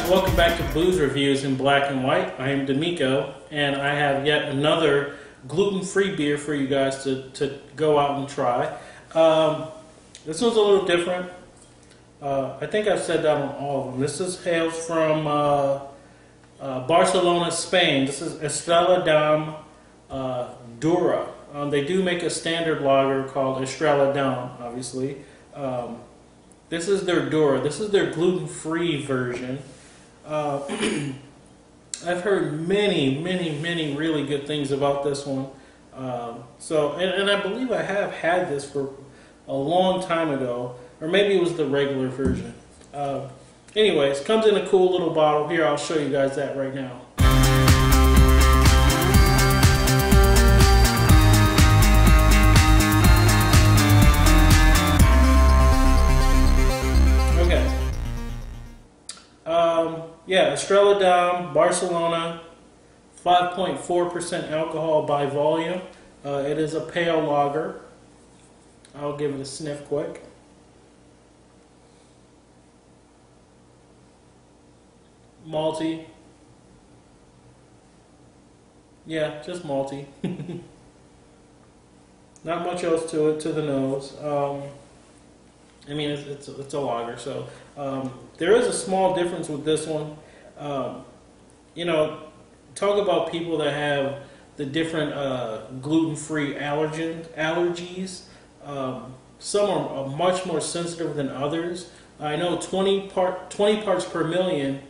welcome back to Booze Reviews in Black and White. I am D'Amico, and I have yet another gluten-free beer for you guys to go out and try. This one's a little different. I think I've said that on all of them. This hails from Barcelona, Spain. This is Estrella Damm Daura. They do make a standard lager called Estrella Damm, obviously. This is their Daura. This is their gluten-free version. I've heard many really good things about this one. And I believe I have had this for a long time ago, or maybe it was the regular version. Anyways, comes in a cool little bottle. Here, I'll show you guys that right now. Yeah, Estrella Damm, Barcelona, 5.4% alcohol by volume. It is a pale lager. I'll give it a sniff quick. Malty. Yeah, just malty. Not much else to it, to the nose. I mean, it's a lager, so there is a small difference with this one. You know, talk about people that have the different gluten-free allergies. Some are much more sensitive than others. I know 20 parts per million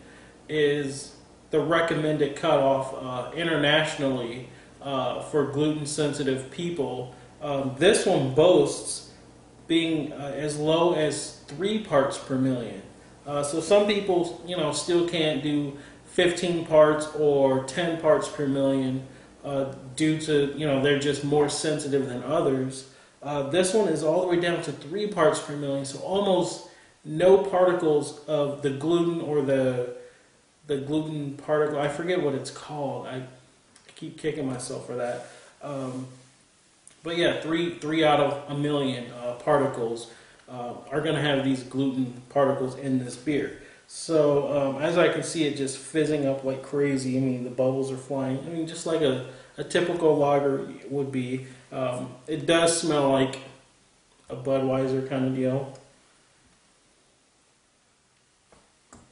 is the recommended cutoff internationally for gluten-sensitive people. This one boasts being as low as 3 parts per million. So some people, you know, still can't do 15 parts or 10 parts per million due to, you know, they're just more sensitive than others. This one is all the way down to 3 parts per million, so almost no particles of the gluten or the gluten particle. I forget what it's called. I keep kicking myself for that. But yeah, three out of a million particles are going to have these gluten particles in this beer. So as I can see it just fizzing up like crazy. I mean, the bubbles are flying. I mean, just like a typical lager would be. It does smell like a Budweiser kind of deal.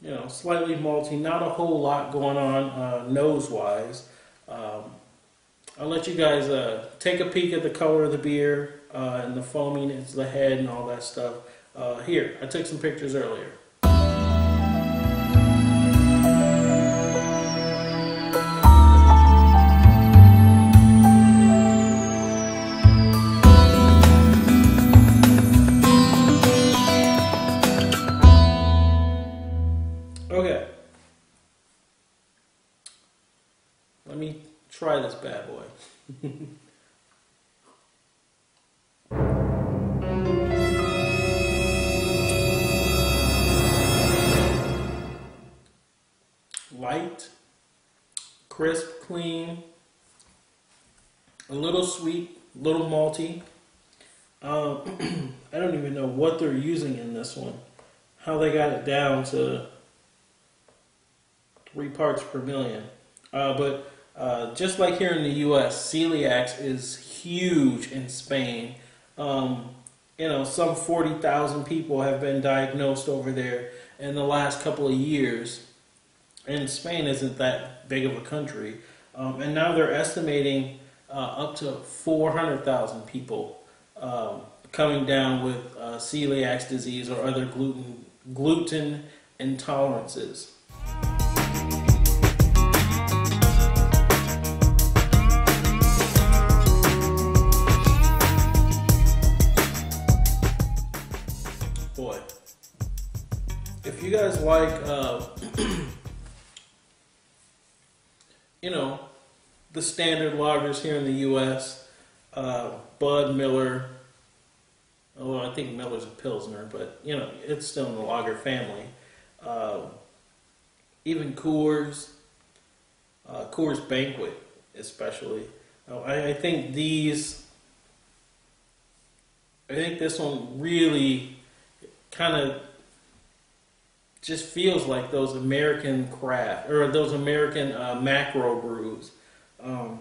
You know, slightly malty, not a whole lot going on nose-wise. I'll let you guys take a peek at the color of the beer and the foaminess, the head, and all that stuff. Here, I took some pictures earlier. Okay. Let me try this bad boy. Light, crisp, clean, a little sweet, a little malty. I don't even know what they're using in this one, how they got it down to 3 parts per million. But just like here in the U.S., celiac is huge in Spain. You know, some 40,000 people have been diagnosed over there in the last couple of years. And Spain isn't that big of a country. And now they're estimating up to 400,000 people coming down with celiac disease or other gluten intolerances. Boy, if you guys like, you know, the standard lagers here in the U.S., Bud, Miller, although I think Miller's a Pilsner, but, you know, it's still in the lager family. Even Coors, Coors Banquet especially. I think this one really kind of just feels like those American craft or those American macro brews. Um,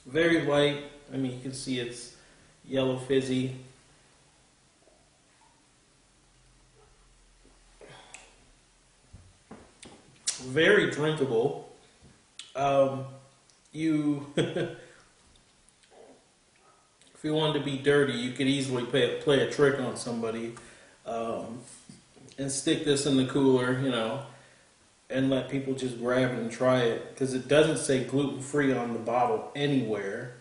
Very light. I mean, you can see it's yellow fizzy. Very drinkable. You, if you wanted to be dirty, you could easily play a trick on somebody and stick this in the cooler, and let people just grab it and try it, because it doesn't say gluten-free on the bottle anywhere.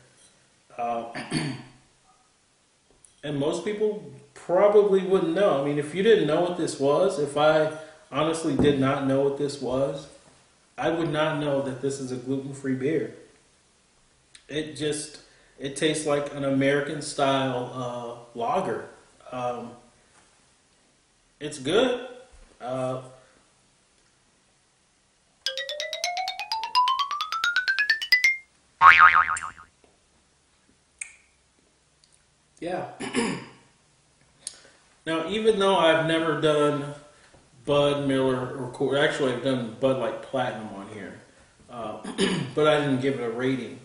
And most people probably wouldn't know. I mean, if you didn't know what this was, if I honestly did not know what this was, I would not know that this is a gluten-free beer. It tastes like an American-style lager. It's good. Yeah. Now, even though I've never done Bud, Miller, or Coors, actually I've done Bud Light Platinum on here, but I didn't give it a rating.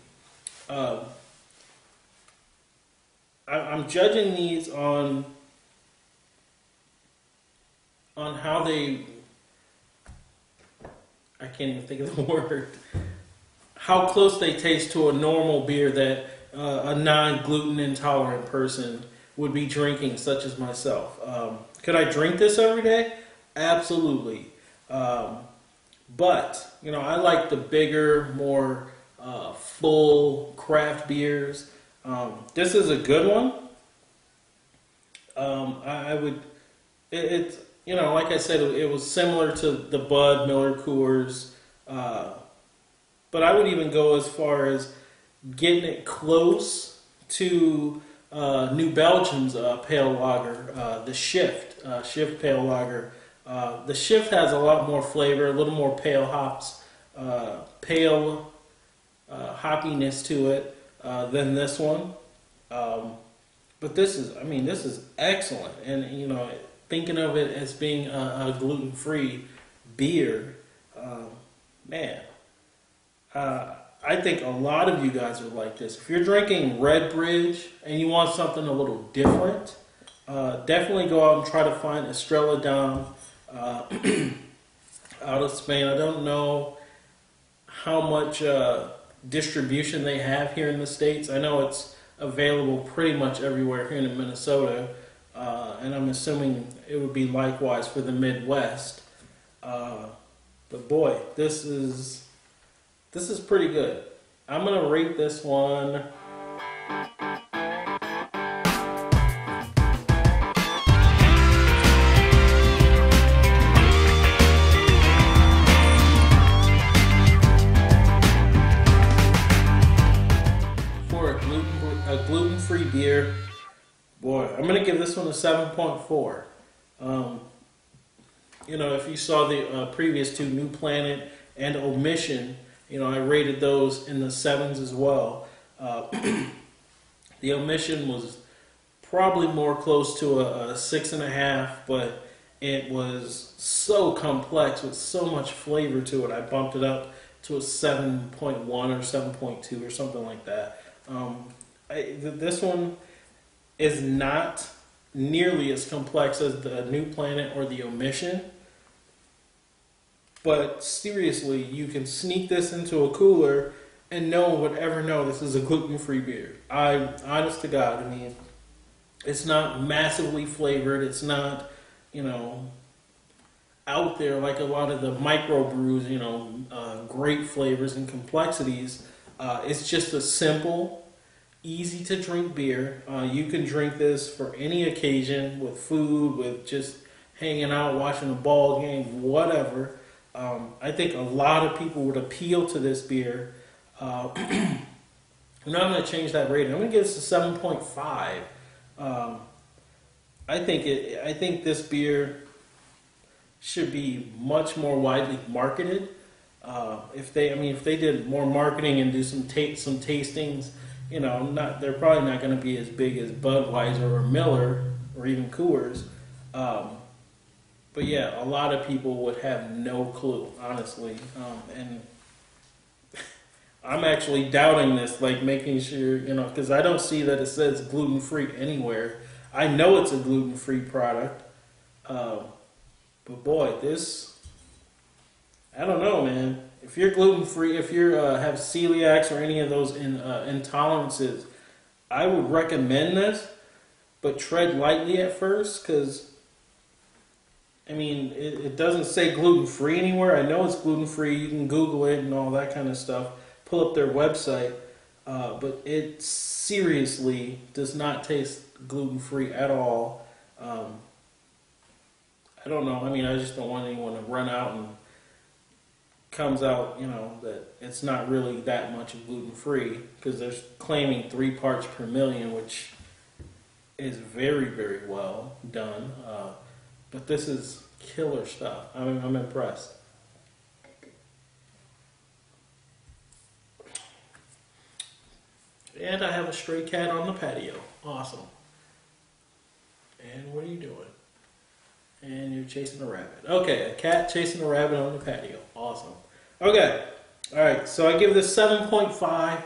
I'm judging these on how they, I can't even think of the word, how close they taste to a normal beer that a non-gluten intolerant person would be drinking, such as myself. Could I drink this every day? Absolutely. But, I like the bigger, more full craft beers. This is a good one. I would, it's, like I said, it was similar to the Bud, Miller, Coors. But I would even go as far as getting it close to New Belgium's pale lager, the Shift pale lager. The Shift has a lot more flavor, a little more pale hops, pale hoppiness to it than this one. But this is excellent. And, thinking of it as being a gluten-free beer, man, I think a lot of you guys would like this. If you're drinking Red Bridge and you want something a little different, definitely go out and try to find Estrella Damm out of Spain. I don't know how much distribution they have here in the States. I know it's available pretty much everywhere here in Minnesota, and I'm assuming it would be likewise for the Midwest. But boy, this is pretty good. I'm going to rate this one. For a gluten-free beer, boy, I'm going to give this one a 7.4. If you saw the previous two, New Planet and Omission, I rated those in the 7s as well. The Omission was probably more close to a 6.5, but it was so complex with so much flavor to it. I bumped it up to a 7.1 or 7.2 or something like that. This one is not nearly as complex as the New Planet or the Omission. But seriously, you can sneak this into a cooler and no one would ever know this is a gluten-free beer. Honest to God, it's not massively flavored. It's not, out there like a lot of the microbrews, great flavors and complexities. It's just a simple, easy to drink beer. You can drink this for any occasion, with food, with just hanging out, watching a ball game, whatever. I think a lot of people would appeal to this beer. Now I'm going to change that rating. I'm going to give this a 7.5. I think this beer should be much more widely marketed. If they did more marketing and do some tastings, they're probably not going to be as big as Budweiser or Miller or even Coors. But yeah, a lot of people would have no clue, honestly. And I'm actually doubting this, like making sure, because I don't see that it says gluten-free anywhere. I know it's a gluten-free product. But boy, I don't know, man. If you're gluten-free, if you have celiacs or any of those intolerances, I would recommend this, but tread lightly at first, because it doesn't say gluten-free anywhere. I know it's gluten-free. You can Google it and all that kind of stuff. Pull up their website. But it seriously does not taste gluten-free at all. I don't know. I just don't want anyone to run out and comes out, that it's not really that much of gluten-free, because they're claiming 3 parts per million, which is very, very well done. But this is killer stuff. I'm impressed. And I have a stray cat on the patio. Awesome. And what are you doing? And you're chasing a rabbit. Okay, a cat chasing a rabbit on the patio. Awesome. Okay. Alright, so I give this 7.5.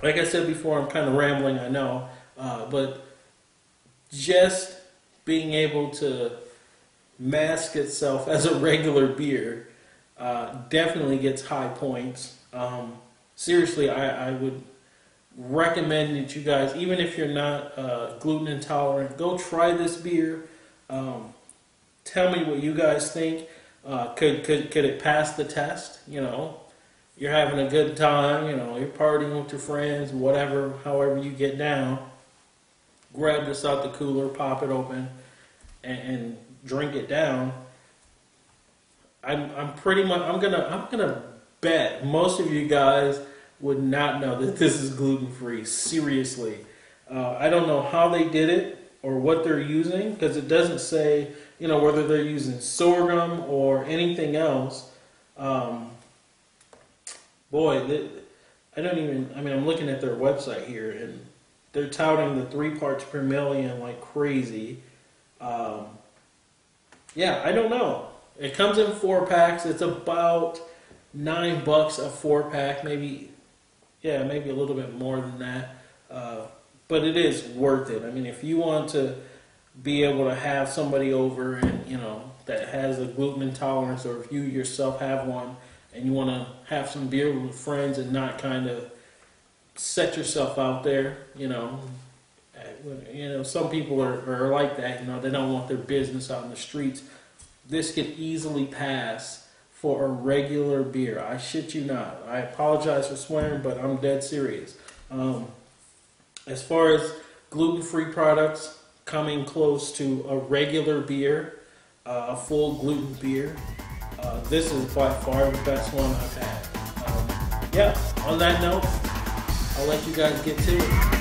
Like I said before, I'm kind of rambling, I know. But just being able to mask itself as a regular beer definitely gets high points. Seriously, I would recommend that you guys, even if you're not gluten intolerant, go try this beer. Tell me what you guys think. Could it pass the test? You're having a good time. You're partying with your friends, whatever, however you get down. Grab this out the cooler, pop it open, and drink it down. I'm gonna bet most of you guys would not know that this is gluten-free. Seriously. I don't know how they did it or what they're using, because it doesn't say, whether they're using sorghum or anything else. I'm looking at their website here, and they're touting the 3 parts per million like crazy. Yeah, I don't know. It comes in 4-packs. It's about $9 a 4-pack, maybe a little bit more than that. But it is worth it. If you want to be able to have somebody over and that has a gluten intolerance, or if you yourself have one and you want to have some beer with friends and not kind of set yourself out there, some people are like that. They don't want their business out in the streets. This could easily pass for a regular beer. I shit you not. I apologize for swearing, but I'm dead serious. As far as gluten-free products coming close to a regular beer, a full gluten beer, this is by far the best one I've had. On that note, I'll let you guys get to it.